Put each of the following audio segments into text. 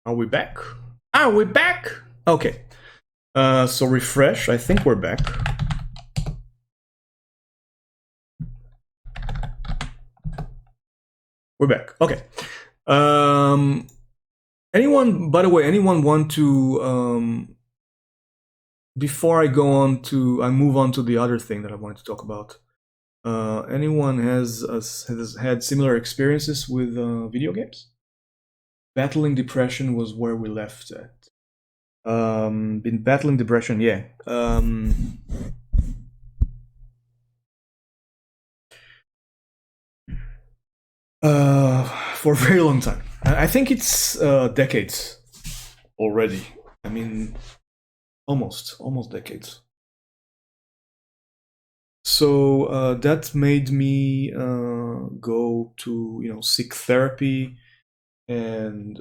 Are we back? Are we back? Okay. So refresh. I think we're back. We're back. Okay. Anyone, by the way, anyone want to, before I go on to, I move on to the other thing that I wanted to talk about. Anyone has had similar experiences with video games? Battling depression was where we left at. Been battling depression, yeah. For a very long time. I think it's decades already. I mean, almost decades. So that made me go to seek therapy, and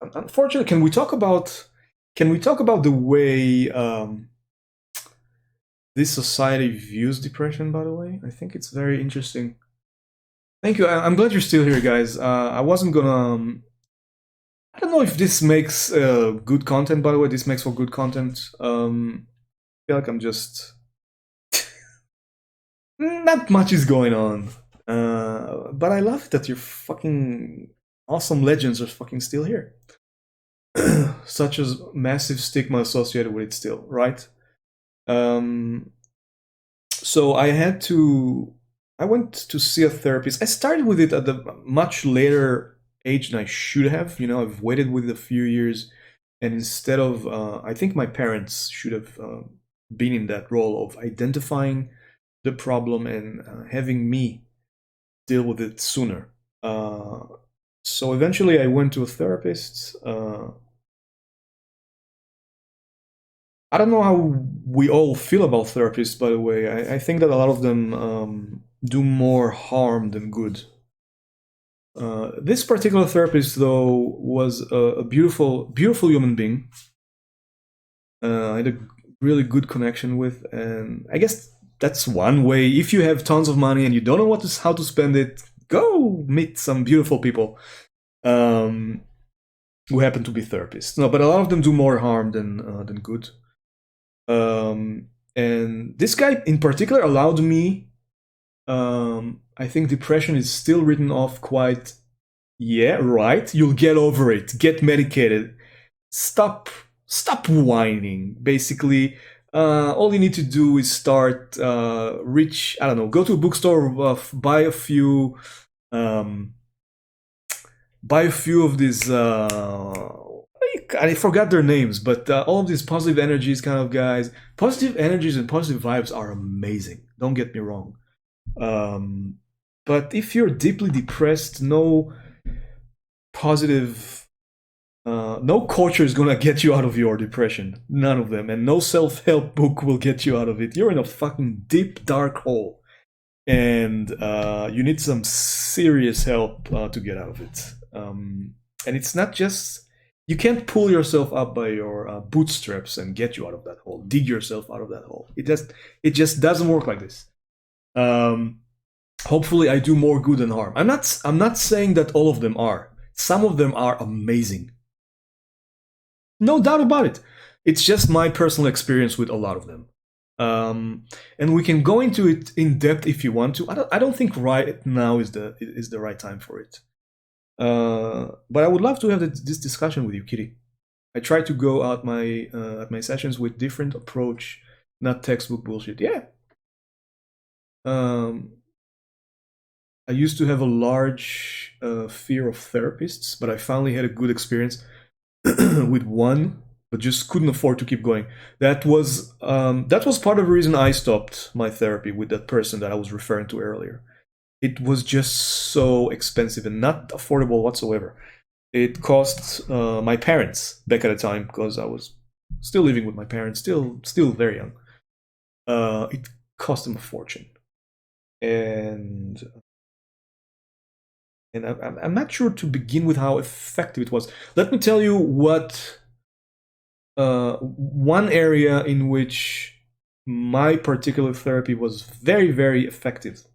unfortunately, can we talk about the way this society views depression? By the way, I think it's very interesting. Thank you. I'm glad you're still here, guys. I wasn't gonna. I don't know if this makes good content. By the way, this makes for good content. I feel like I'm just not much is going on. But I love that your fucking awesome legends are fucking still here. Such as massive stigma associated with it still, right? So I went to see a therapist. I started with it at a much later age than I should have. I've waited with it a few years, and instead of, I think my parents should have been in that role of identifying the problem and having me deal with it sooner. So eventually, I went to a therapist. I don't know how we all feel about therapists, by the way. I think that a lot of them do more harm than good. This particular therapist, though, was a beautiful human being. I had a really good connection with, and I guess that's one way. If you have tons of money and you don't know how to spend it, go meet some beautiful people who happen to be therapists. No, but a lot of them do more harm than good. And this guy in particular allowed me. I think depression is still written off quite. Yeah, right. You'll get over it. Get medicated. Stop whining. Basically, all you need to do is start. I don't know. Go to a bookstore. Buy a few. Buy a few of these. I forgot their names, but all of these positive energies kind of guys. Positive energies and positive vibes are amazing. Don't get me wrong. But if you're deeply depressed, no positive, no culture is gonna get you out of your depression. None of them, and no self-help book will get you out of it. You're in a fucking deep, dark hole, and you need some serious help to get out of it. And it's not just. You can't pull yourself up by your bootstraps and get you out of that hole. Dig yourself out of that hole. It just doesn't work like this. Hopefully, I do more good than harm. I'm not saying that all of them are. Some of them are amazing. No doubt about it. It's just my personal experience with a lot of them. And we can go into it in depth if you want to. I don't think right now is the right time for it. But I would love to have this discussion with you, Kitty. I try to go out at my sessions with different approach, not textbook bullshit. Yeah. I used to have a large fear of therapists, but I finally had a good experience with one, but just couldn't afford to keep going. That was part of the reason I stopped my therapy with that person that I was referring to earlier. It was just so expensive and not affordable whatsoever. It cost my parents back at the time, because I was still living with my parents, still very young. It cost them a fortune, and I'm not sure to begin with how effective it was. Let me tell you what one area in which my particular therapy was very, very effective.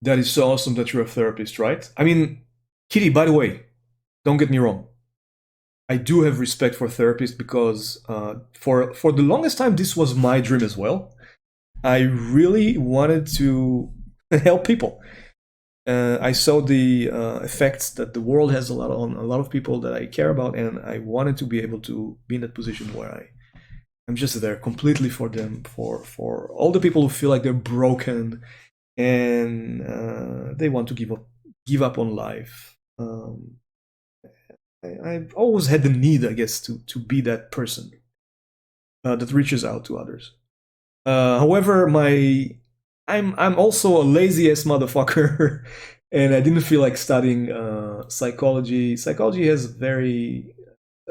That is so awesome that you're a therapist, right? I mean, Kitty, by the way, don't get me wrong. I do have respect for therapists because for the longest time this was my dream as well. I really wanted to help people. I saw the effects that the world has on a lot of people that I care about, and I wanted to be able to be in that position where I'm just there completely for them, for all the people who feel like they're broken and they want to give up on life. I've always had the need, I guess, to be that person that reaches out to others. However, I'm also a lazy ass motherfucker, and I didn't feel like studying psychology. Psychology has very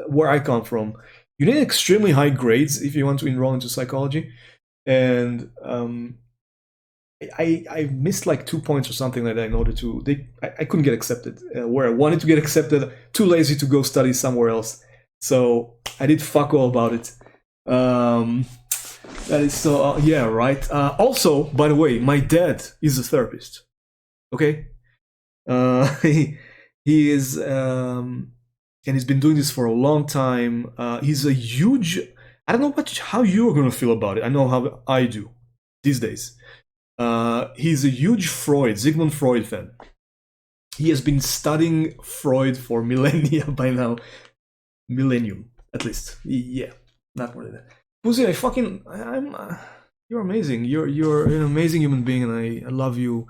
where I come from. You need extremely high grades if you want to enroll into psychology, and I missed like 2 points or something like that in order to I couldn't get accepted where I wanted to get accepted. Too lazy to go study somewhere else, so I did fuck all about it. That is so yeah, right. Also, by the way, my dad is a therapist. Okay, he is and he's been doing this for a long time. He's a huge. I don't know how you're gonna feel about it. I know how I do these days. He's a huge Sigmund Freud fan. He has been studying Freud for millennia by now. Millennium, at least. Yeah, not more than that. Pussy, you're amazing. You're an amazing human being, and I love you.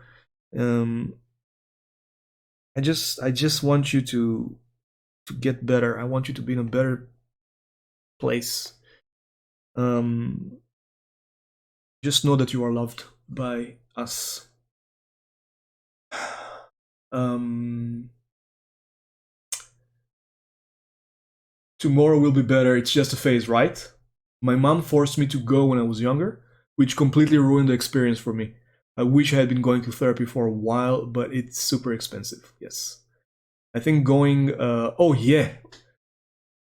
I just want you to get better. I want you to be in a better place. Just know that you are loved by us. Tomorrow will be better. It's just a phase, right? My mom forced me to go when I was younger, which completely ruined the experience for me. I wish I had been going to therapy for a while, but it's super expensive. Yes. I think going, oh yeah.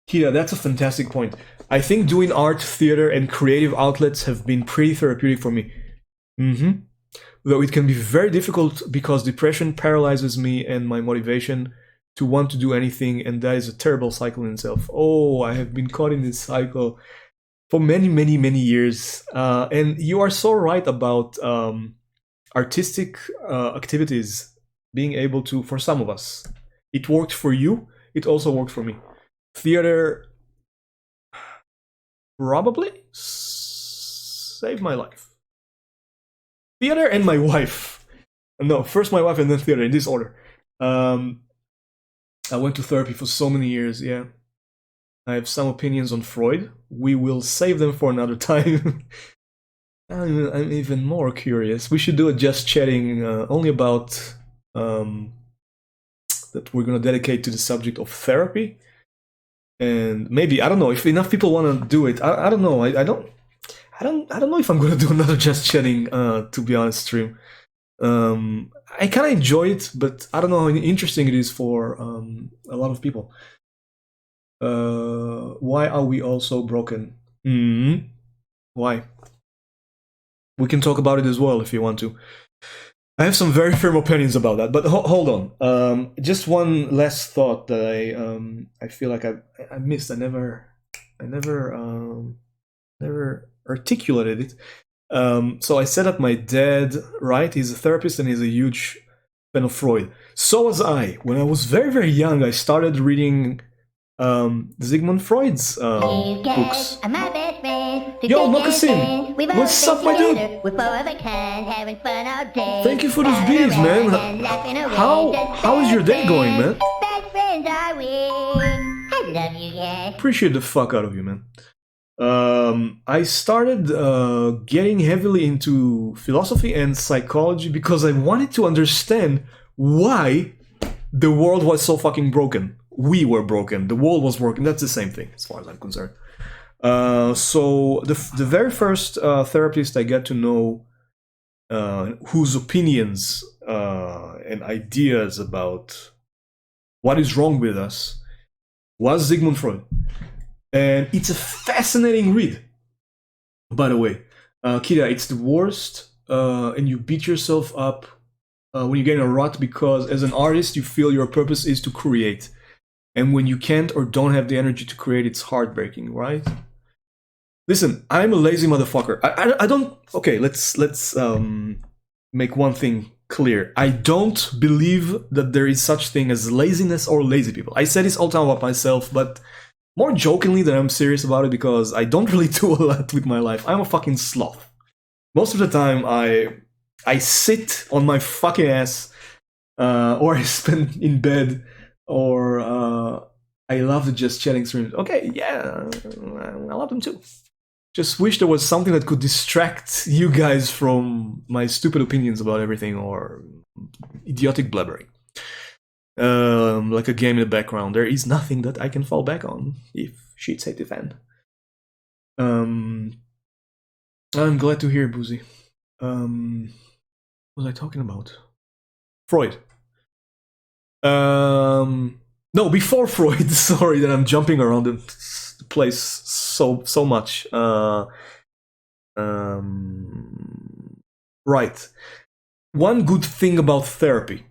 Kira, that's a fantastic point. I think doing art, theater, and creative outlets have been pretty therapeutic for me. Though it can be very difficult because depression paralyzes me and my motivation to want to do anything, and that is a terrible cycle in itself. Oh, I have been caught in this cycle for many, many, many years. And you are so right about artistic activities being able to, for some of us, it worked for you, it also worked for me. Theater probably saved my life. Theater and my wife. No, first my wife and then theater, in this order. I went to therapy for so many years, yeah. I have some opinions on Freud. We will save them for another time. I'm even more curious. We should do a just chatting only about that we're gonna dedicate to the subject of therapy. And maybe, I don't know, if enough people want to do it. I don't know. I don't know if I'm gonna do another just chatting. To be honest, stream. I kind of enjoy it, but I don't know how interesting it is for a lot of people. Why are we all so broken? Why? We can talk about it as well if you want to. I have some very firm opinions about that, but hold on. Just one last thought that I feel like I missed. I never articulated it. So I said that my dad, right? He's a therapist and he's a huge fan of Freud. So was I. When I was very, very young, I started reading Sigmund Freud's books. Yo, Moccasin! What's up, my dude? Thank you for those beats, man. How is your day going, man? Appreciate the fuck out of you, man. I started getting heavily into philosophy and psychology because I wanted to understand why the world was so fucking broken. We were broken. The world was broken. That's the same thing, as far as I'm concerned. So the very first therapist I got to know, whose opinions and ideas about what is wrong with us, was Sigmund Freud. And it's a fascinating read, by the way. Kira, it's the worst, and you beat yourself up when you get in a rut because as an artist you feel your purpose is to create, and when you can't or don't have the energy to create, it's heartbreaking, right? Listen, I'm a lazy motherfucker. I don't. Okay, let's make one thing clear. I don't believe that there is such thing as laziness or lazy people. I say this all the time about myself, but more jokingly than I'm serious about it, because I don't really do a lot with my life. I'm a fucking sloth. Most of the time, I sit on my fucking ass, or I spend in bed, or I love the just chatting streams. Okay, yeah, I love them too. Just wish there was something that could distract you guys from my stupid opinions about everything or idiotic blabbering. Like a game in the background. There is nothing that I can fall back on if shit's hit the fan. I'm glad to hear, Boozy. What was I talking about? Freud. No, before Freud. Sorry that I'm jumping around the place so much. Right. One good thing about therapy.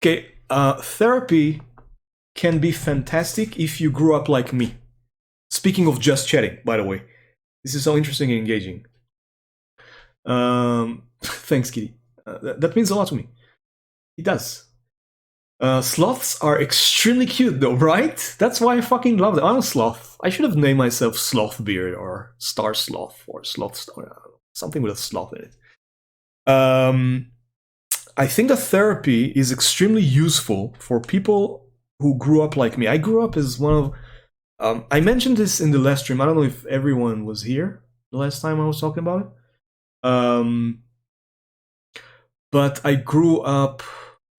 Okay, therapy can be fantastic if you grew up like me. Speaking of just chatting, by the way, this is so interesting and engaging. Thanks, Kitty. That means a lot to me. It does. Sloths are extremely cute, though, right? That's why I fucking love them. I'm a sloth. I should have named myself Slothbeard or Star Sloth or Sloth Star, something with a sloth in it. I think that therapy is extremely useful for people who grew up like me. I grew up as one of. I mentioned this in the last stream. I don't know if everyone was here the last time I was talking about it. But I grew up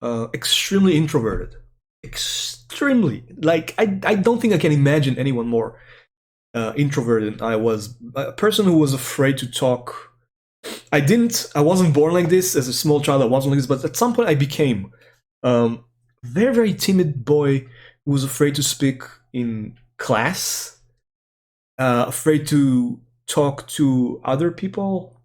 extremely introverted. Extremely. Like, I don't think I can imagine anyone more introverted than I was. A person who was afraid to talk. I wasn't born like this. As a small child, I wasn't like this, but at some point I became very, very timid boy who was afraid to speak in class, afraid to talk to other people,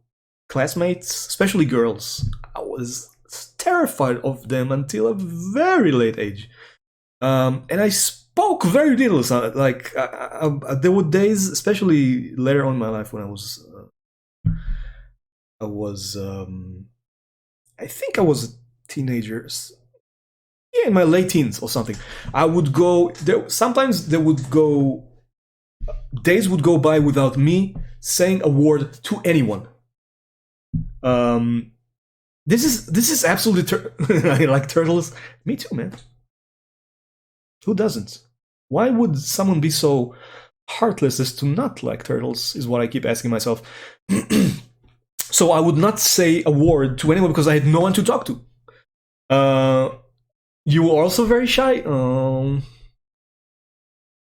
classmates, especially girls. I was terrified of them until a very late age. And I spoke very little. So, like, there were days, especially later on in my life, when I think I was a teenager. Yeah, in my late teens or something. I would go there. Sometimes there would go days would go by without me saying a word to anyone. This is absolutely. I like turtles. Me too, man. Who doesn't? Why would someone be so heartless as to not like turtles? Is what I keep asking myself. So I would not say a word to anyone because I had no one to talk to. You were also very shy.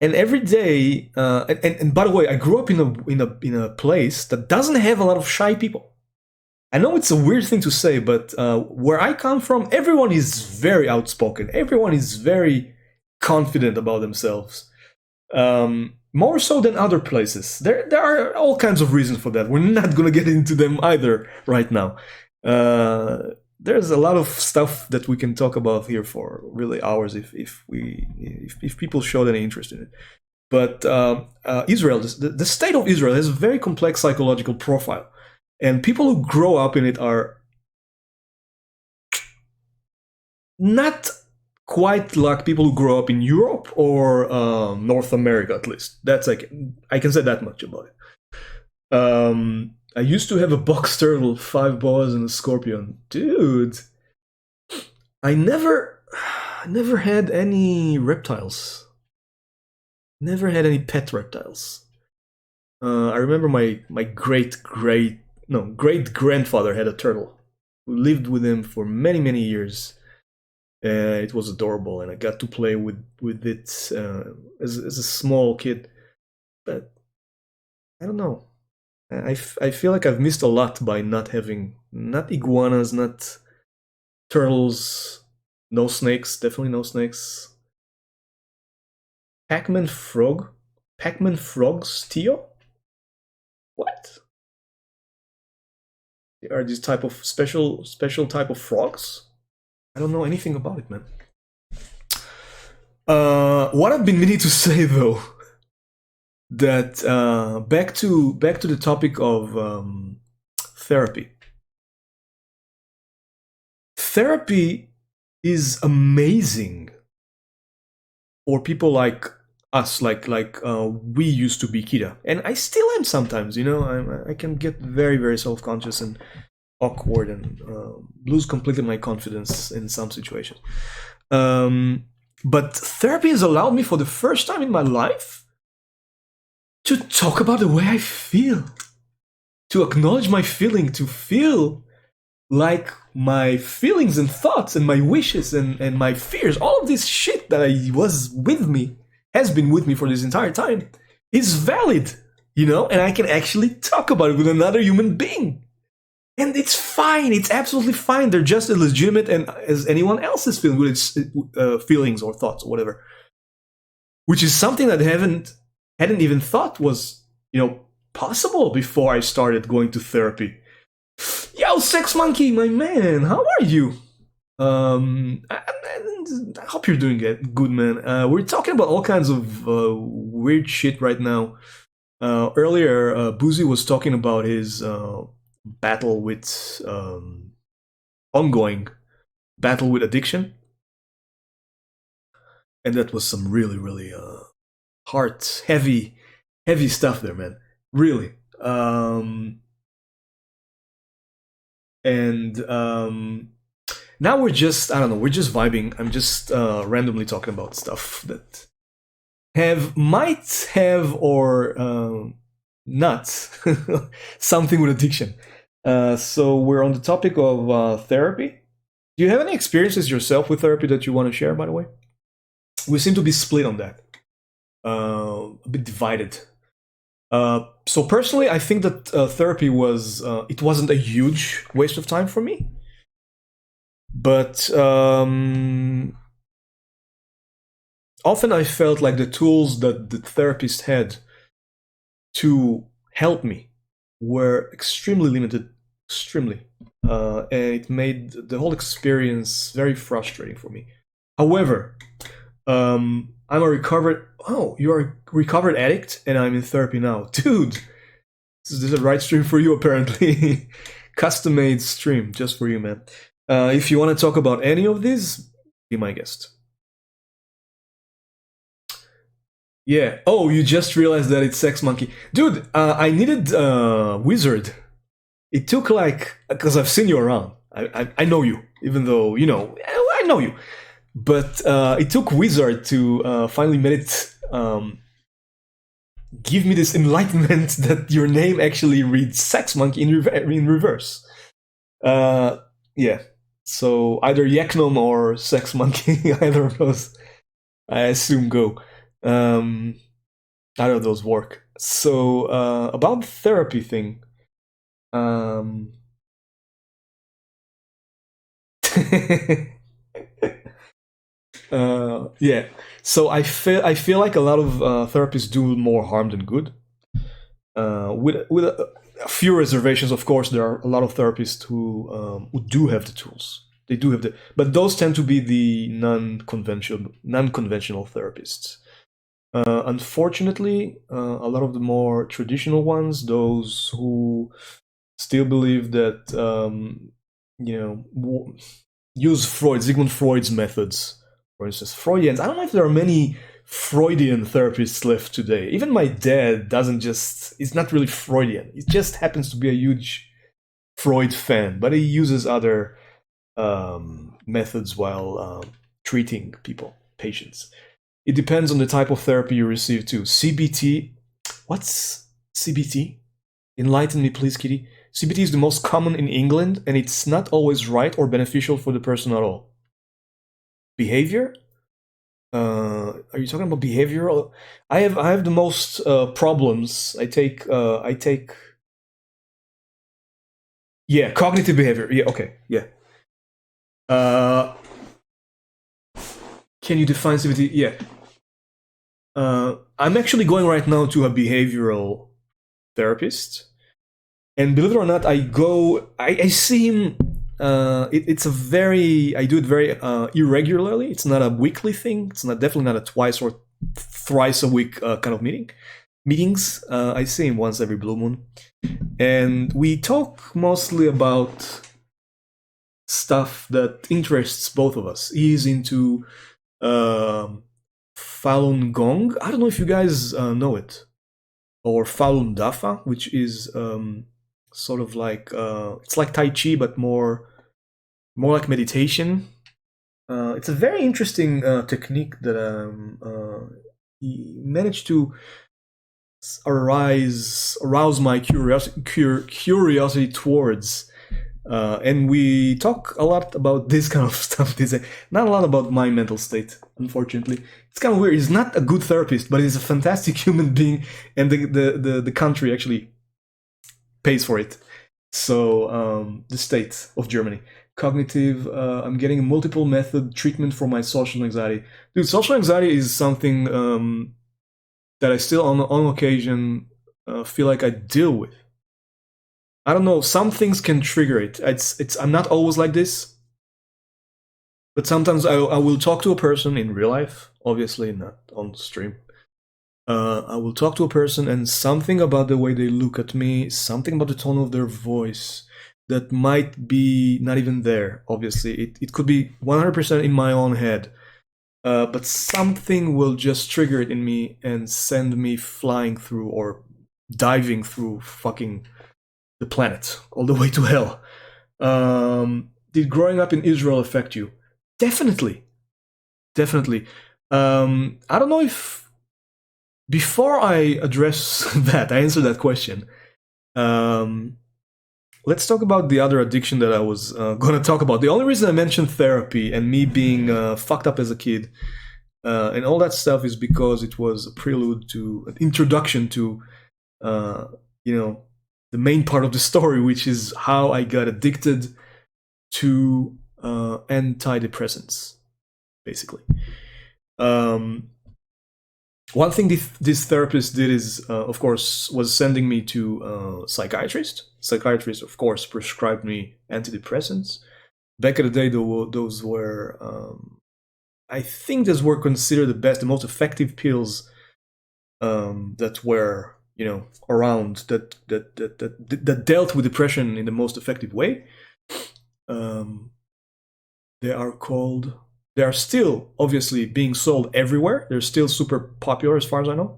And every day, and by the way, I grew up in a place that doesn't have a lot of shy people. I know it's a weird thing to say, but where I come from, everyone is very outspoken. Everyone is very confident about themselves. More so than other places. There are all kinds of reasons for that. We're not going to get into them either right now. There's a lot of stuff that we can talk about here for really hours if people showed any interest in it. But Israel, the state of Israel has a very complex psychological profile. And people who grow up in it are not quite like people who grow up in Europe or North America, at least. That's like, I can say that much about it. I used to have a box turtle, 5 boas, and a scorpion. Dude, I never had any reptiles. Never had any pet reptiles. I remember my great grandfather had a turtle who lived with him for many, many years. It was adorable, and I got to play with it as a small kid. But I don't know. I feel like I've missed a lot by not having not iguanas, not turtles, no snakes, definitely no snakes. Pac-Man frogs, Tio? What? Are these type of special type of frogs? I don't know anything about it, man. What I've been meaning to say though, that back to the topic of therapy. Therapy is amazing for people like us, we used to be, Kira, and I still am sometimes. You know, I can get very very self conscious and awkward and lose completely my confidence in some situations. But therapy has allowed me for the first time in my life to talk about the way I feel, to acknowledge my feeling, to feel like my feelings and thoughts and my wishes and my fears, all of this shit that I was with me, has been with me for this entire time, is valid, you know, and I can actually talk about it with another human being. And it's fine. It's absolutely fine. They're just as legitimate and as anyone else's feeling with its feelings or thoughts or whatever. Which is something that I hadn't even thought was, you know, possible before I started going to therapy. Yo, Sex Monkey, my man, how are you? I hope you're doing it, good, man. We're talking about all kinds of weird shit right now. Earlier, Boozy was talking about his battle with ongoing battle with addiction, and that was some really really heart heavy stuff there, man. Really. And now we're just, I don't know, we're just vibing. I'm just randomly talking about stuff that might have or not something with addiction. So we're on the topic of therapy. Do you have any experiences yourself with therapy that you want to share, by the way? We seem to be split on that, a bit divided. So personally, I think that therapy it wasn't a huge waste of time for me. But often I felt like the tools that the therapist had to help me were extremely limited, extremely. And it made the whole experience very frustrating for me. However, I'm a recovered. Oh, you're a recovered addict, and I'm in therapy now, dude. This is the right stream for you, apparently. Custom-made stream just for you, man. If you want to talk about any of these, be my guest. Yeah. Oh, you just realized that it's Sex Monkey, dude. I needed Wizard. It took like, because I've seen you around. I know you, even though, you know, I know you. But it took Wizard to finally made it give me this enlightenment that your name actually reads Sex Monkey in reverse. Yeah. So either Yaknom or Sex Monkey, either of those, I assume, go. Either of those work. So about the therapy thing. Yeah. So I feel like a lot of therapists do more harm than good. With a few reservations, of course, there are a lot of therapists who do have the tools. They do have but those tend to be the non-conventional therapists. Unfortunately, a lot of the more traditional ones, those who still believe that you know, use Sigmund Freud's methods, for instance, Freudians. I don't know if there are many Freudian therapists left today. Even my dad is not really Freudian. He just happens to be a huge Freud fan, but he uses other methods while treating patients. It depends on the type of therapy you receive too. CBT, what's CBT? Enlighten me, please, Kitty. CBT is the most common in England, and it's not always right or beneficial for the person at all. Behavior? Are you talking about behavioral? I have the most problems. I take yeah, cognitive behavior. Yeah, okay, yeah. Can you define CBT? Yeah. I'm actually going right now to a behavioral therapist, and believe it or not, I see him it's a very, I do it very irregularly. It's not a weekly thing. It's not definitely not a twice or thrice a week kind of meetings. I see him once every blue moon, and we talk mostly about stuff that interests both of us. He's into Falun Gong. I don't know if you guys know it, or Falun Dafa, which is sort of like it's like Tai Chi, but more like meditation. It's a very interesting technique that he managed to arouse my curiosity towards. And we talk a lot about this kind of stuff. Not a lot about my mental state, unfortunately. It's kind of weird. He's not a good therapist, but he's a fantastic human being, and the country actually pays for it. So the state of Germany. Cognitive, I'm getting a multiple method treatment for my social anxiety. Dude, social anxiety is something that I still on occasion feel like I deal with. I don't know, some things can trigger it. I'm not always like this, but sometimes I will talk to a person in real life, obviously not on stream. I will talk to a person, and something about the way they look at me, something about the tone of their voice, that might be not even there, obviously. It could be 100% in my own head. But something will just trigger it in me and send me flying through or diving through fucking the planet all the way to hell. Did growing up in Israel affect you? Definitely. Definitely. I don't know if before I address that, I answer that question. Let's talk about the other addiction that I was going to talk about. The only reason I mentioned therapy and me being fucked up as a kid and all that stuff is because it was a prelude to an introduction to, the main part of the story, which is how I got addicted to antidepressants, basically. One thing this therapist did is, of course, was sending me to a psychiatrist. Psychiatrist, of course, prescribed me antidepressants. Back in the day, those were, I think, those were considered the most effective pills that were, around that dealt with depression in the most effective way. They are still obviously being sold everywhere. They're still super popular as far as I know.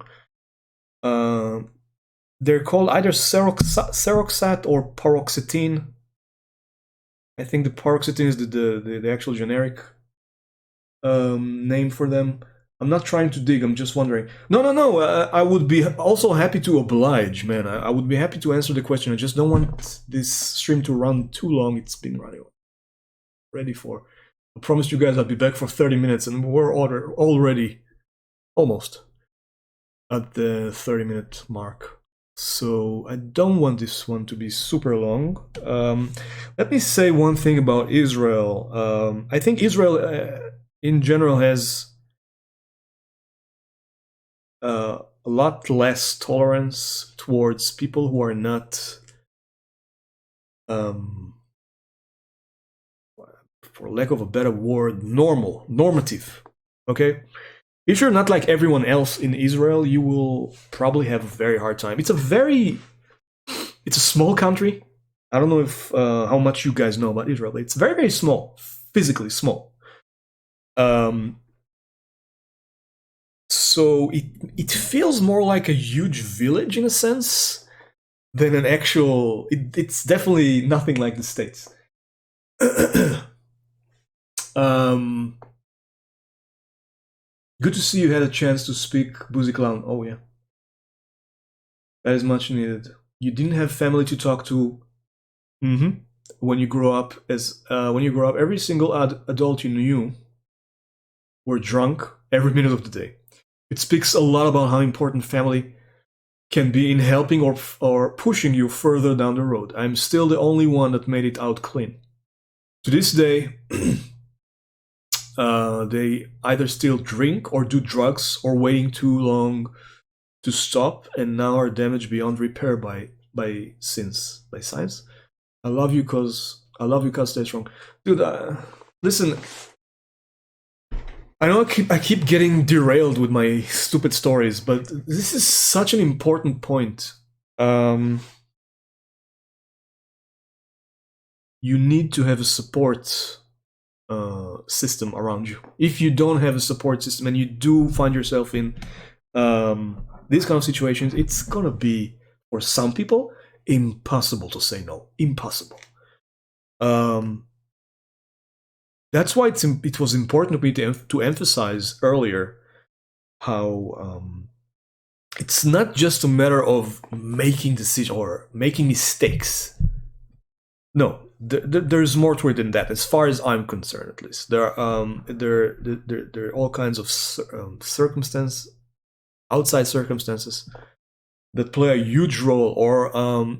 They're called either Seroxat or paroxetine. I think the paroxetine is the actual generic name for them. I'm not trying to dig, I'm just wondering. No. I would be also happy to oblige, man. I would be happy to answer the question. I just don't want this stream to run too long. It's been running ready for. I promised you guys I'd be back for 30 minutes, and we're already almost at the 30-minute mark. So I don't want this one to be super long. Let me say one thing about Israel. I think Israel in general has a lot less tolerance towards people who are not, for lack of a better word, normative. Okay? If you're not like everyone else in Israel, you will probably have a very hard time. It's a small country. I don't know if how much you guys know about Israel, but it's very, very small, physically small. So it feels more like a huge village in a sense than an actual. It's definitely nothing like the States. Good to see you had a chance to speak, Boozy Clown. Oh yeah, that is much needed. You didn't have family to talk to. When you grow up, every single adult you knew were drunk every minute of the day. It speaks a lot about how important family can be in helping or pushing you further down the road. I'm still the only one that made it out clean. To this day, they either still drink or do drugs or waiting too long to stop, and now are damaged beyond repair by science. I love you because I love you, cuz. Stay strong, dude. Listen, I know I keep getting derailed with my stupid stories, but this is such an important point. Um, you need to have a support system around you. If you don't have a support system and you do find yourself in these kind of situations, it's gonna be, for some people, impossible to say no. Impossible. Um, that's why it was important to me to emphasize earlier how it's not just a matter of making decisions or making mistakes. No, there's more to it than that. As far as I'm concerned, at least, there are all kinds of circumstance, outside circumstances that play a huge role, or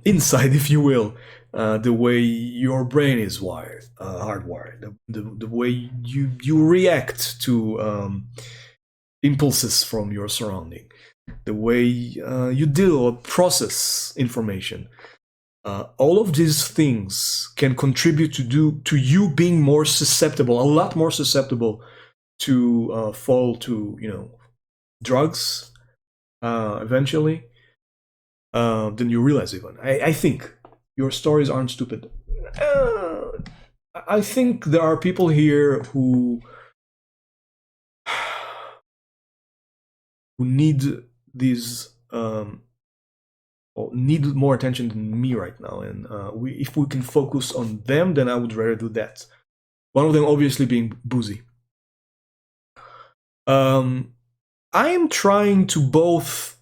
inside, if you will, the way your brain is hardwired, the way you react to impulses from your surrounding, the way you deal or process information. All of these things can contribute to you being more susceptible, a lot more susceptible to fall to drugs eventually than you realize even. I think your stories aren't stupid. I think there are people here who need these need more attention than me right now, and if we can focus on them, then I would rather do that. One of them obviously being Boozy. I am trying to both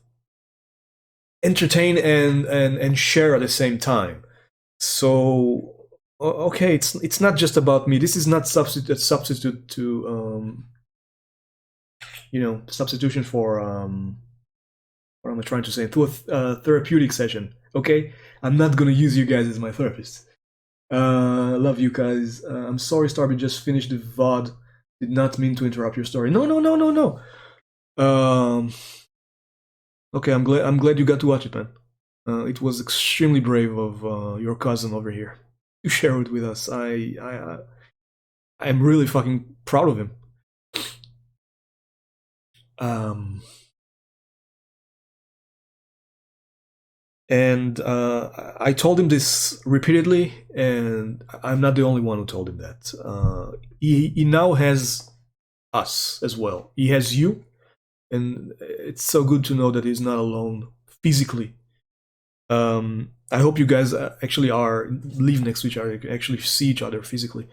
entertain and share at the same time. So okay, it's not just about me. This is not substitute to substitution for what am I trying to say, to a therapeutic session. Okay, I'm not gonna use you guys as my therapist. Love you guys. I'm sorry, Starby just finished the VOD. Did not mean to interrupt your story. No, no, no, no, no. Okay, I'm glad you got to watch it, man. It was extremely brave of your cousin over here to share it with us. I'm really fucking proud of him. And I told him this repeatedly, and I'm not the only one who told him that. He now has us as well. He has you, and it's so good to know that he's not alone physically. I hope you guys actually live next to each other, actually see each other physically.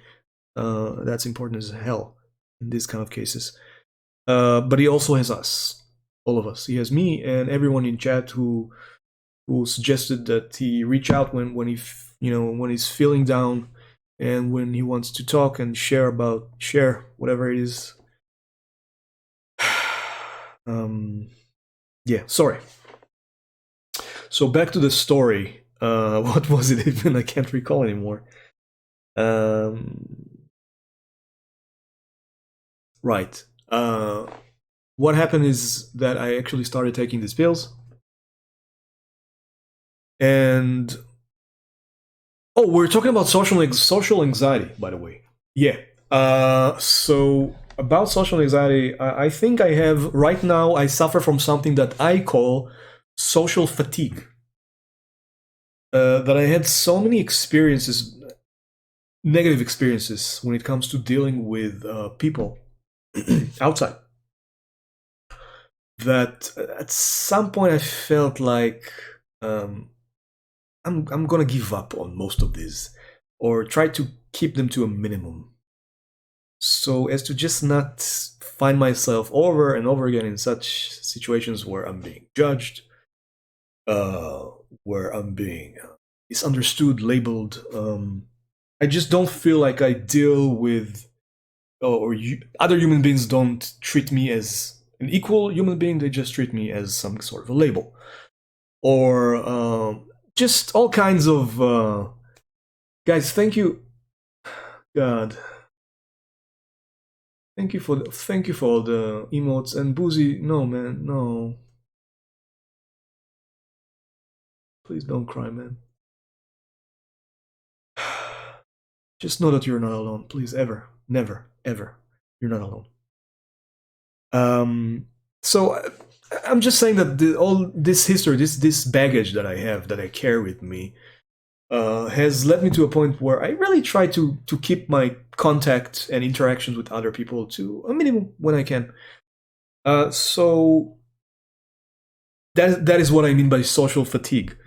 That's important as hell in these kind of cases. But he also has us, all of us. He has me and everyone in chat who suggested that he reach out when when he's feeling down and when he wants to talk and share whatever it is. Yeah, sorry. So back to the story. What was it even? I can't recall anymore. Right. What happened is that I actually started taking these pills. And we're talking about social anxiety, by the way. Yeah. So about social anxiety, I think I have right now. I suffer from something that I call social fatigue. That I had so many experiences, negative experiences, when it comes to dealing with people outside, that at some point I felt like I'm gonna give up on most of these, or try to keep them to a minimum, so as to just not find myself over and over again in such situations where I'm being judged, where I'm being misunderstood, labeled. I just don't feel like I deal with, other human beings don't treat me as an equal human being. They just treat me as some sort of a label, or just all kinds of guys. Thank you, God. Thank you for all the emotes. And Boozy, no man, no. Please don't cry, man. just know that you're not alone. Please, ever, never, ever, you're not alone. Um, so I'm just saying that all this history, this baggage that I have, that I carry with me, has led me to a point where I really try to keep my contact and interactions with other people to a minimum when I can. So that is what I mean by social fatigue,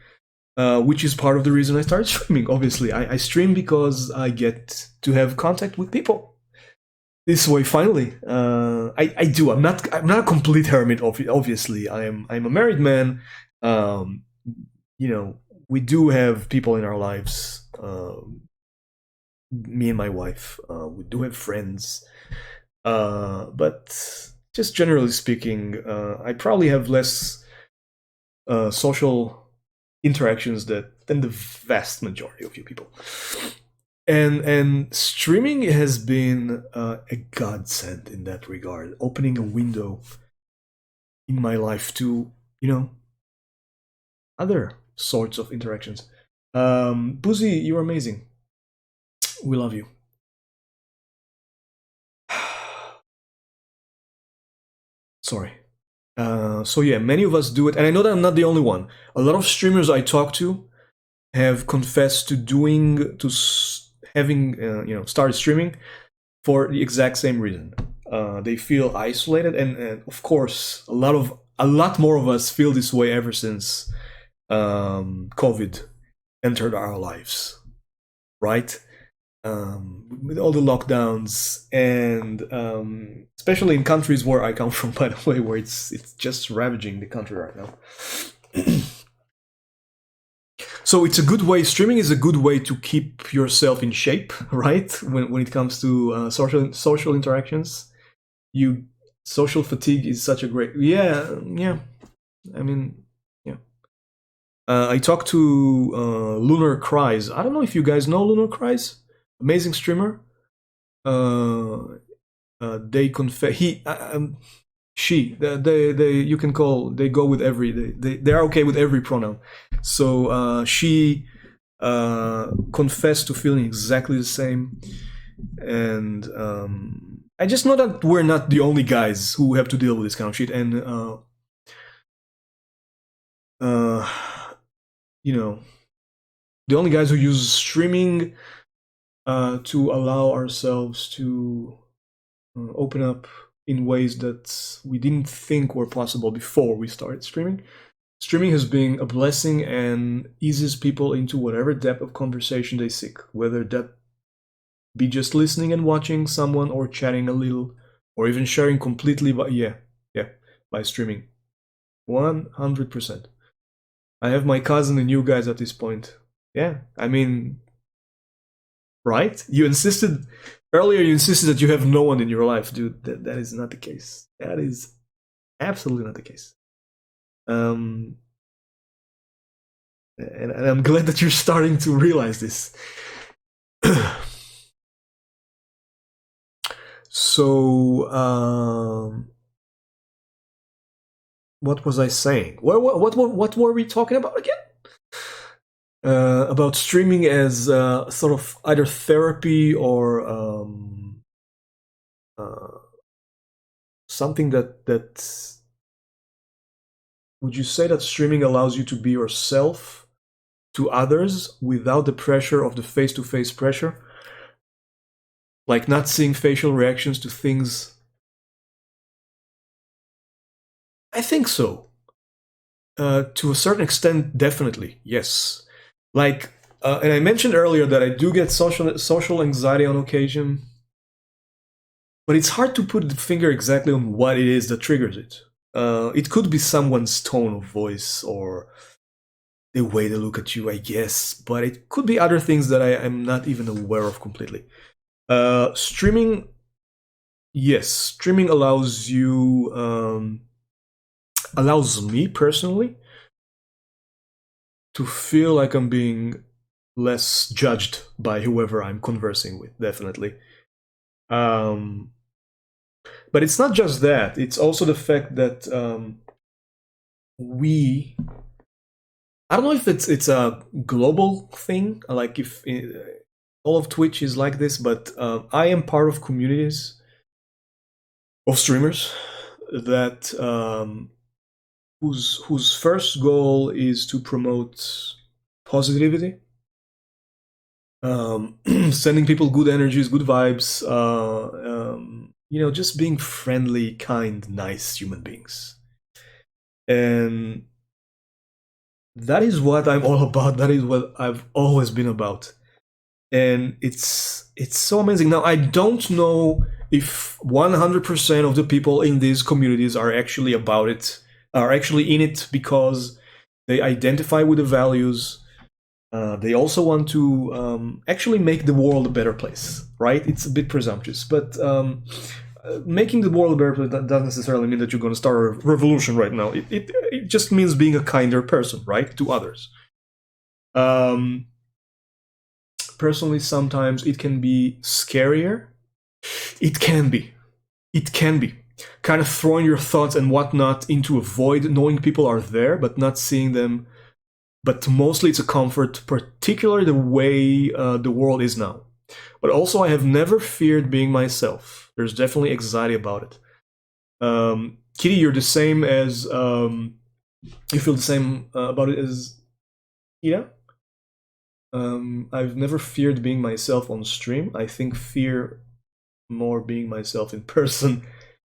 which is part of the reason I started streaming. Obviously, I stream because I get to have contact with people this way. Finally, I do. I'm not a complete hermit. Obviously, I'm a married man. Um, you know, we do have people in our lives. Me and my wife. We do have friends. But just generally speaking, I probably have less social interactions than the vast majority of you people. And streaming has been a godsend in that regard, opening a window in my life to, other sorts of interactions. Boozy, you're amazing. We love you. Sorry. So yeah, many of us do it, and I know that I'm not the only one. A lot of streamers I talk to have confessed to having started streaming for the exact same reason. They feel isolated, and of course, a lot more of us feel this way ever since COVID entered our lives, right? With all the lockdowns, and especially in countries where I come from, by the way, where it's just ravaging the country right now. So it's a good way. Streaming is a good way to keep yourself in shape, right? When it comes to social interactions, social fatigue is such a great. Yeah. I mean, yeah. I talked to Lunar Cries. I don't know if you guys know Lunar Cries. Amazing streamer. They confess she they you can call, they go with every, they're okay with every pronoun. So she confessed to feeling exactly the same, and I just know that we're not the only guys who have to deal with this kind of shit. And the only guys who use streaming to allow ourselves to open up in ways that we didn't think were possible before we started streaming. Streaming has been a blessing and eases people into whatever depth of conversation they seek, whether that be just listening and watching someone, or chatting a little, or even sharing completely by streaming. 100%. I have my cousin and you guys at this point. Yeah, I mean, right? You insisted that you have no one in your life, dude. That is not the case. That is absolutely not the case. And I'm glad that you're starting to realize this. So, what was I saying? What were we talking about again? About streaming as sort of either therapy or something that would you say that streaming allows you to be yourself to others without the pressure of the face-to-face pressure, like not seeing facial reactions to things? I think so. To a certain extent, definitely, yes. Like, and I mentioned earlier that I do get social anxiety on occasion, but it's hard to put the finger exactly on what it is that triggers it. It could be someone's tone of voice or the way they look at you, I guess, but it could be other things that I am not even aware of completely. Streaming, yes, streaming allows me personally to feel like I'm being less judged by whoever I'm conversing with, definitely. But it's not just that. It's also the fact that I don't know if it's a global thing, like if all of Twitch is like this, but I am part of communities of streamers that whose first goal is to promote positivity, sending people good energies, good vibes, just being friendly, kind, nice human beings. And that is what I'm all about. That is what I've always been about. And it's so amazing. Now, I don't know if 100% of the people in these communities are actually about it, are actually in it because they identify with the values. They also want to actually make the world a better place, right? It's a bit presumptuous, but making the world a better place doesn't necessarily mean that you're going to start a revolution right now. It just means being a kinder person, right, to others. Personally, sometimes it can be scarier. It can be kind of throwing your thoughts and whatnot into a void, knowing people are there but not seeing them. But mostly it's a comfort, particularly the way the world is now. But also, I have never feared being myself. There's definitely anxiety about it. Kitty, you're the same as you feel the same about it as Ida. I've never feared being myself on stream. I think fear more being myself in person.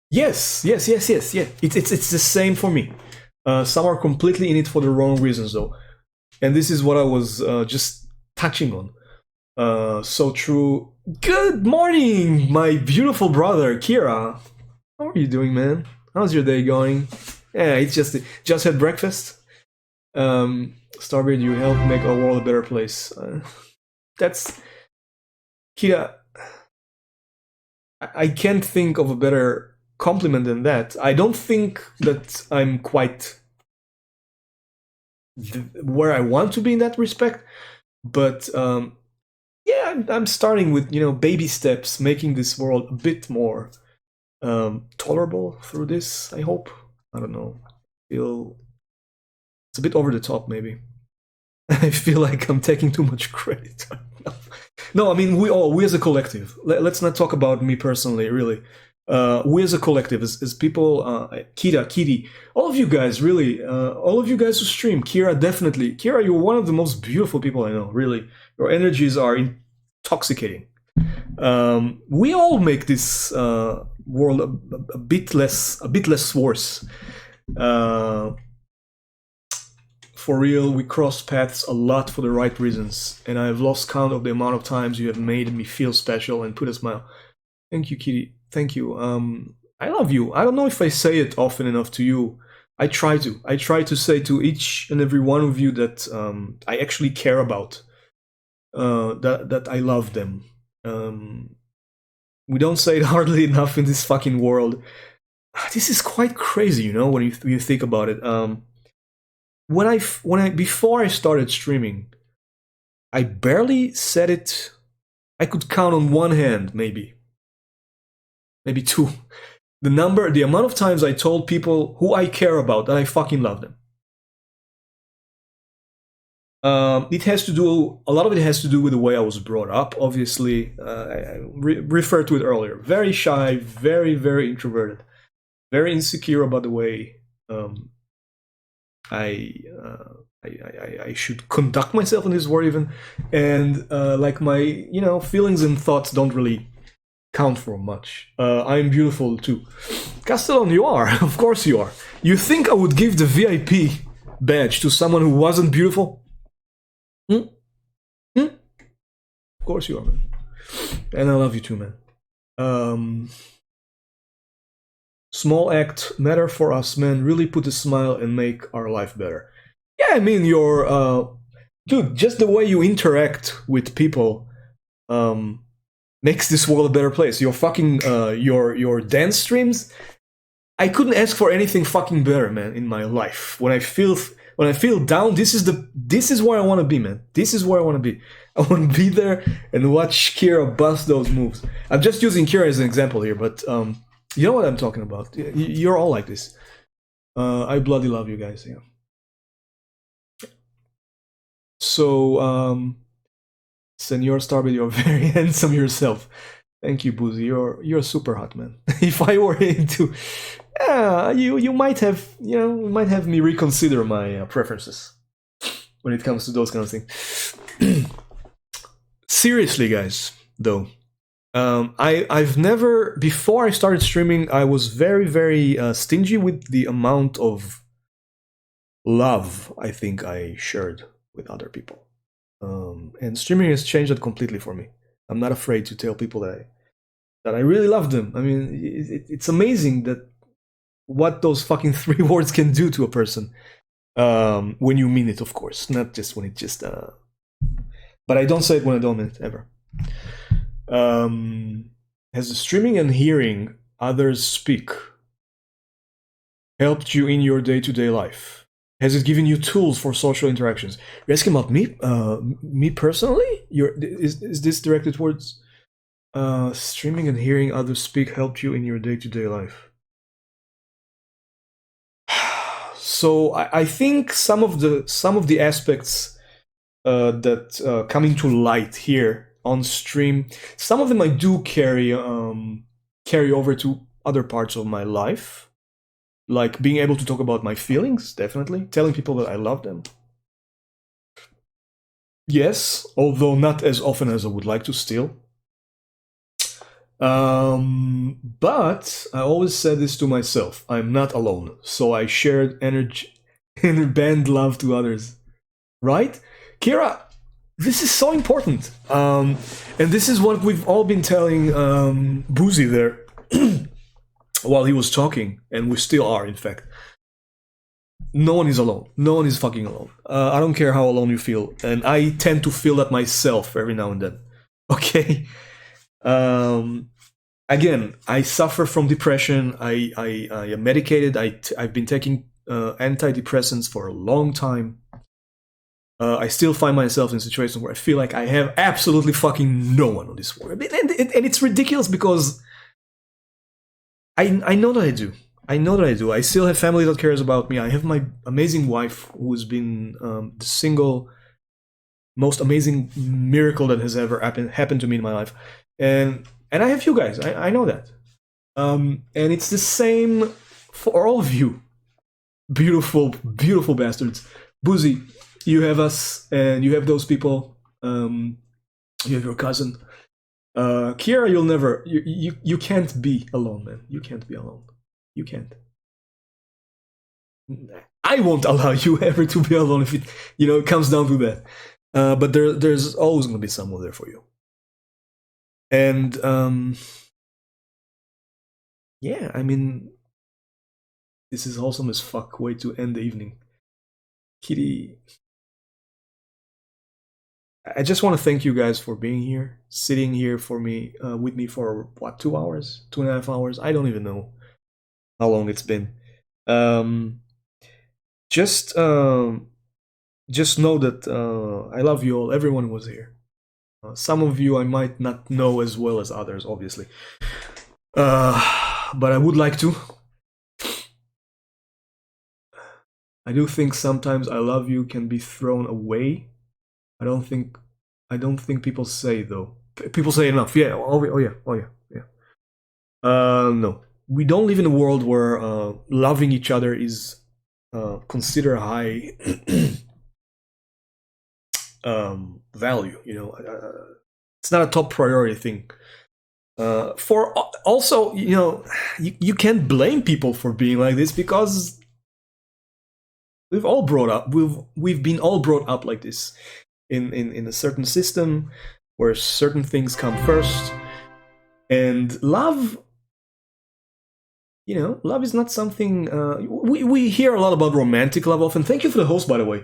Yes. Yeah. It's the same for me. Some are completely in it for the wrong reasons, though. And this is what I was just touching on. So true. Good morning, my beautiful brother, Kira. How are you doing, man? How's your day going? Yeah, it's just had breakfast. Starbeard, you help make our world a better place. That's Kira. I can't think of a better compliment than that. I don't think that I'm quite where I want to be in that respect, but yeah, I'm starting with baby steps, making this world a bit more tolerable through this. I hope. I don't know. I feel it's a bit over the top, maybe. I feel like I'm taking too much credit. No, I mean we as a collective. Let's not talk about me personally, really. We as a collective, as people, Kira, Kitty, all of you guys, really, all of you guys who stream, Kira, definitely. Kira, you're one of the most beautiful people I know, really. Your energies are intoxicating. We all make this world a bit less worse. For real, we cross paths a lot for the right reasons, and I've lost count of the amount of times you have made me feel special and put a smile. Thank you, Kitty. Thank you. I love you. I don't know if I say it often enough to you. I try to. I try to say to each and every one of you that I actually care about. That I love them. We don't say it hardly enough in this fucking world. This is quite crazy, when you think about it. Before I started streaming, I barely said it. I could count on one hand, maybe two. The amount of times I told people who I care about that I fucking love them. A lot of it has to do with the way I was brought up, obviously. I referred to it earlier. Very shy, very, very introverted, very insecure about the way I should conduct myself in this world, even. And like my, feelings and thoughts don't really count for much. I'm beautiful too. Castellon, you are. Of course you are. You think I would give the VIP badge to someone who wasn't beautiful? Of course you are, man. And I love you too, man. Small act matter for us, man. Really put a smile and make our life better. Yeah, I mean, dude, just the way you interact with people makes this world a better place. Your fucking your dance streams, I couldn't ask for anything fucking better, man, in my life. When I feel down, this is where I want to be, man. This is where I want to be. I want to be there and watch Kira bust those moves. I'm just using Kira as an example here, but you know what I'm talking about. You're all like this. I bloody love you guys. Yeah. So Senor Starbit, you're very handsome yourself. Thank you, Boozy. You're super hot, man. If I were into, you might have me reconsider my preferences when it comes to those kind of things. Seriously, guys, though, I've never, before I started streaming, I was very very stingy with the amount of love I think I shared with other people. And streaming has changed that completely for me. I'm not afraid to tell people that I really love them. I mean, it's amazing that what those fucking 3 words can do to a person, when you mean it, of course, not just when it just. But I don't say it when I don't mean it ever. Has the streaming and hearing others speak helped you in your day-to-day life? Has it given you tools for social interactions? You're asking about me, me personally. Is this directed towards streaming and hearing others speak helped you in your day-to-day life? So I think some of the aspects that come into light here on stream, some of them I do carry over to other parts of my life. Like being able to talk about my feelings, definitely. Telling people that I love them. Yes, although not as often as I would like to still. But I always said this to myself. I'm not alone. So I shared energy and band love to others. Right? Kira, this is so important. And this is what we've all been telling Boozy there. While he was talking, and we still are, in fact. No one is alone. No one is fucking alone. I don't care how alone you feel, and I tend to feel that myself every now and then. Okay? Again, I suffer from depression. I am medicated. I've been taking antidepressants for a long time. I still find myself in situations where I feel like I have absolutely fucking no one on this world. And it's ridiculous because I know that I do. I know that I do. I still have family that cares about me. I have my amazing wife, who's been the single most amazing miracle that has ever happened to me in my life. And I have you guys. I know that. And it's the same for all of you. Beautiful, beautiful bastards. Boozy, you have us, and you have those people. You have your cousin. Kira, you'll never. You can't be alone, man. You can't be alone. You can't. I won't allow you ever to be alone if it comes down to that. But there's always gonna be someone there for you. And yeah, I mean, this is awesome as fuck. Way to end the evening, Kitty. I just want to thank you guys for being here, sitting here for me, with me for what, 2 hours, 2.5 hours? I don't even know how long it's been. Just know that I love you all. Everyone was here. Some of you I might not know as well as others, obviously. But I would like to. I do think sometimes I love you can be thrown away. I don't think people say, though. People say enough. Yeah. Oh yeah. No. We don't live in a world where loving each other is considered high value. It's not a top priority thing. For also, you can't blame people for being like this because we've been all brought up like this in a certain system where certain things come first, and love. Love is not something we hear a lot about romantic love often. Thank you for the host, by the way.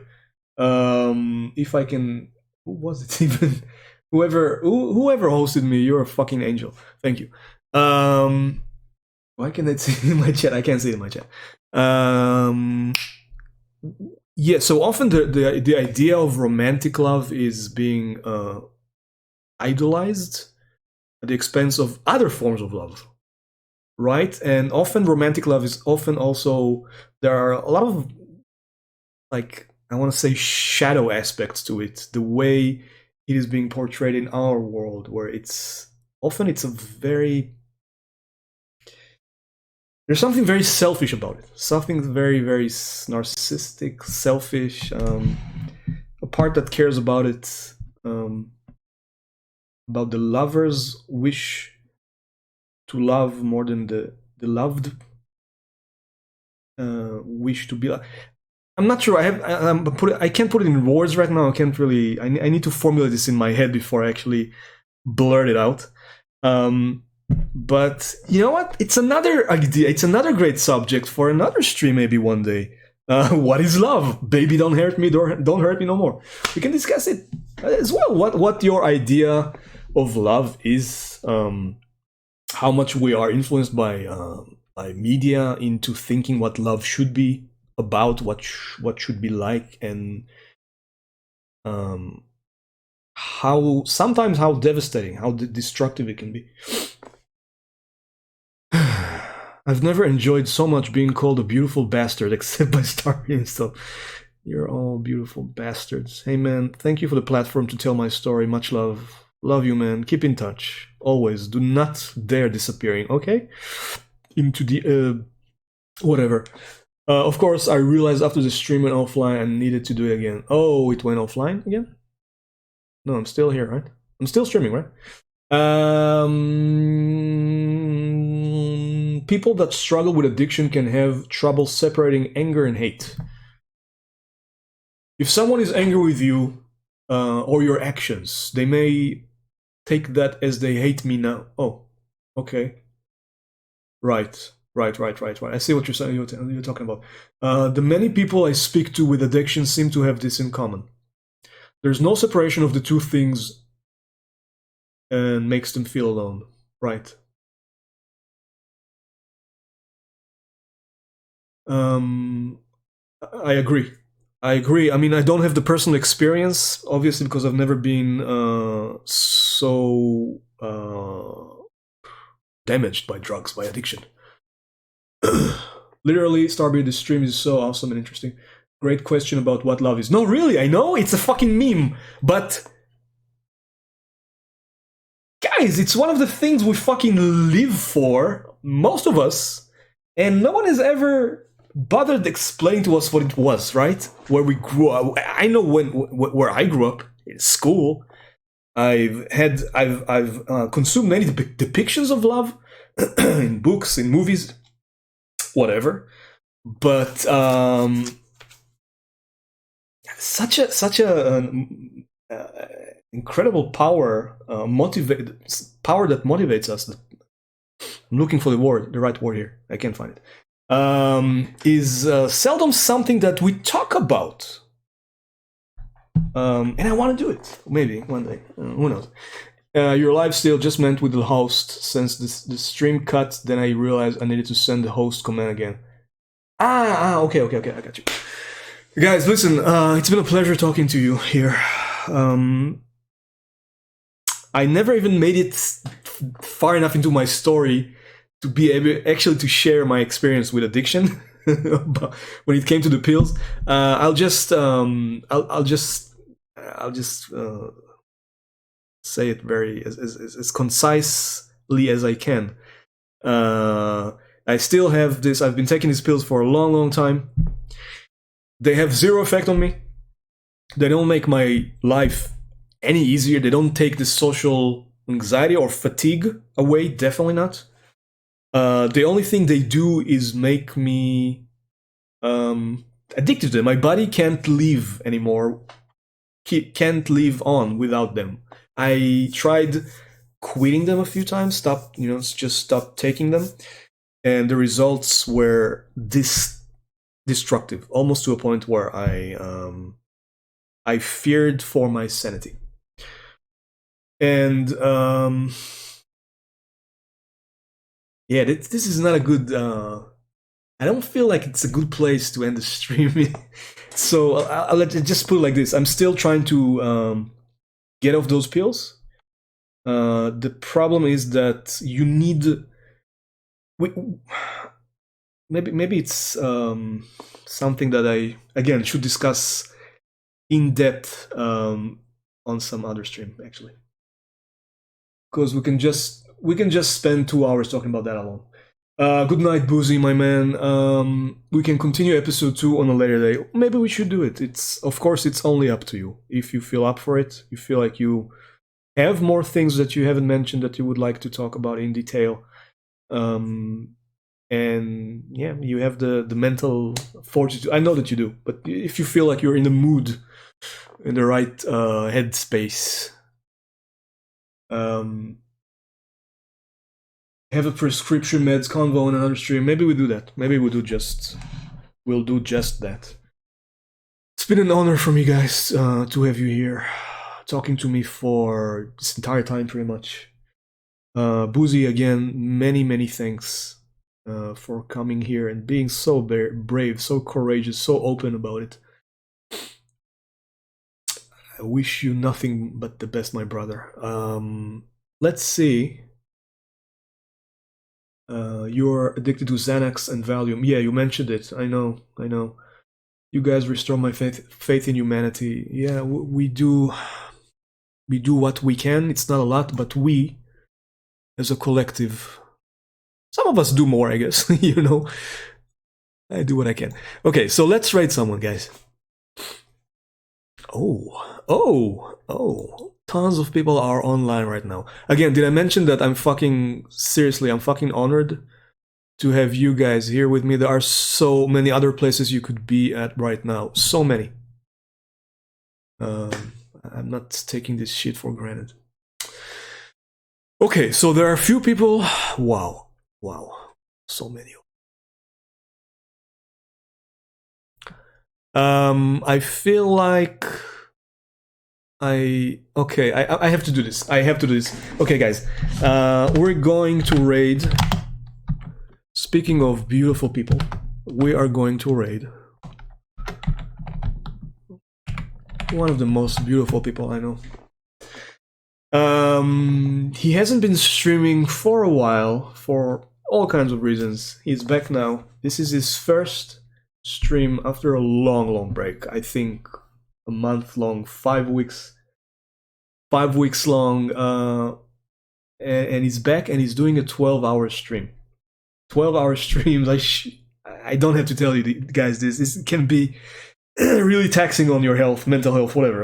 If I can, who was it even? Whoever hosted me, you're a fucking angel. Thank you. Why can't I see it in my chat? I can't see it in my chat. Yeah, so often the idea of romantic love is being idolized at the expense of other forms of love, right? And often romantic love is often also, there are a lot of, like, I want to say shadow aspects to it. The way it is being portrayed in our world, where it's often it's a very there's something very selfish about it, something very very narcissistic, selfish, a part that cares about it, about the lover's wish to love more than the loved wish to be. I'm not sure. I can't put it in words right now. I can't really. I need to formulate this in my head before I actually blurt it out. But you know what? It's another idea. It's another great subject for another stream, maybe one day. What is love? Baby, don't hurt me. Don't hurt me no more. We can discuss it as well. What your idea of love is? How much we are influenced by media into thinking what love should be about, what should be like, and how sometimes how devastating, how destructive it can be. I've never enjoyed so much being called a beautiful bastard except by Starry. So you're all beautiful bastards. Hey man, thank you for the platform to tell my story. Much love. Love you, man. Keep in touch. Always. Do not dare disappearing, okay? Into the whatever. Of course, I realized after the stream went offline I needed to do it again. Oh, it went offline again? No, I'm still here, right? I'm still streaming, right? People that struggle with addiction can have trouble separating anger and hate. If someone is angry with you or your actions, they may take that as they hate me now. Oh, okay. Right. I see what you're saying. You're talking about. The many people I speak to with addiction seem to have this in common. There's no separation of the two things and makes them feel alone. Right. I agree. I mean, I don't have the personal experience, obviously, because I've never been so damaged by drugs, by addiction. Literally, Starbeard, this stream is so awesome and interesting. Great question about what love is. No, really, I know it's a fucking meme, but guys, it's one of the things we fucking live for, most of us, and no one has ever bothered explaining to us what it was, right? Where we grew up. I know where I grew up in school. I've consumed many depictions of love in books, in movies, whatever. But such a incredible power, power that motivates us. I'm looking for the right word here. I can't find it. Is seldom something that we talk about. And I want to do it. Maybe one day. Who knows? Your live still just meant with the host. Since the stream cut, then I realized I needed to send the host command again. Okay, I got you. Guys, listen, it's been a pleasure talking to you here. I never even made it far enough into my story to be able actually to share my experience with addiction. When it came to the pills, I'll just say it very as concisely as I can. I still have this. I've been taking these pills for a long time. They have zero effect on me. They don't make my life any easier. They don't take the social anxiety or fatigue away. Definitely not. The only thing they do is make me addicted to them. My body can't live anymore. Can't live on without them. I tried quitting them a few times. Just stop taking them, and the results were destructive, almost to a point where I feared for my sanity. And yeah, this is not a good. I don't feel like it's a good place to end the stream. So I'll just put it like this: I'm still trying to get off those pills. The problem is that you need. Maybe it's something that I again should discuss in depth on some other stream actually, because we can just spend 2 hours talking about that alone. Good night, Boozy, my man. We can continue episode 2 on a later day. Maybe we should do it. Of course, it's only up to you. If you feel up for it, you feel like you have more things that you haven't mentioned that you would like to talk about in detail. And yeah, you have the mental fortitude. I know that you do, but if you feel like you're in the mood, in the right headspace, have a prescription meds convo on another stream. Maybe we do that. Maybe we'll do just that. It's been an honor for me, guys, to have you here, talking to me for this entire time, pretty much. Boozy, again, many thanks for coming here and being so brave, so courageous, so open about it. I wish you nothing but the best, my brother. Let's see. You're addicted to Xanax and Valium. Yeah, you mentioned it. I know. You guys restore my faith in humanity. Yeah, we do what we can. It's not a lot, but we, as a collective, some of us do more, I guess. You know, I do what I can. Okay, so let's raid someone, guys. Oh. Tons of people are online right now. Again, did I mention that I'm fucking honored to have you guys here with me. There are so many other places you could be at right now. So many. I'm not taking this shit for granted. Okay, so there are a few people. Wow. So many. I feel like I have to do this. Okay, guys. We're going to raid. Speaking of beautiful people, we are going to raid one of the most beautiful people I know. He hasn't been streaming for a while for all kinds of reasons. He's back now. This is his first stream after a long break. I think a month long, 5 weeks long, and he's back and he's doing a 12-hour stream. 12-hour streams. I don't have to tell you guys this can be really taxing on your health, mental health, whatever.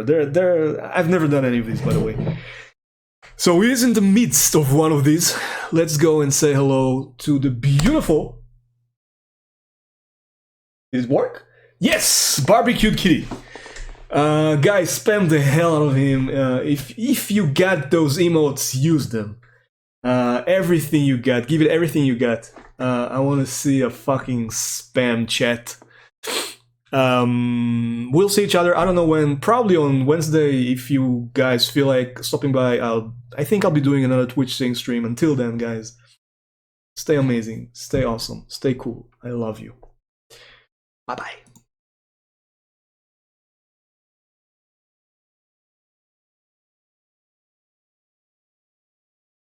I've never done any of these, by the way. So he's in the midst of one of these. Let's go and say hello to the beautiful. Did it work? Yes, barbecued kitty. Guys, spam the hell out of him. If you got those emotes, use them. Everything you got, give it everything you got. I want to see a fucking spam chat. We'll see each other. I don't know when. Probably on Wednesday. If you guys feel like stopping by, I think I'll be doing another Twitch Sing stream. Until then, guys, stay amazing, stay awesome, stay cool. I love you. Bye bye.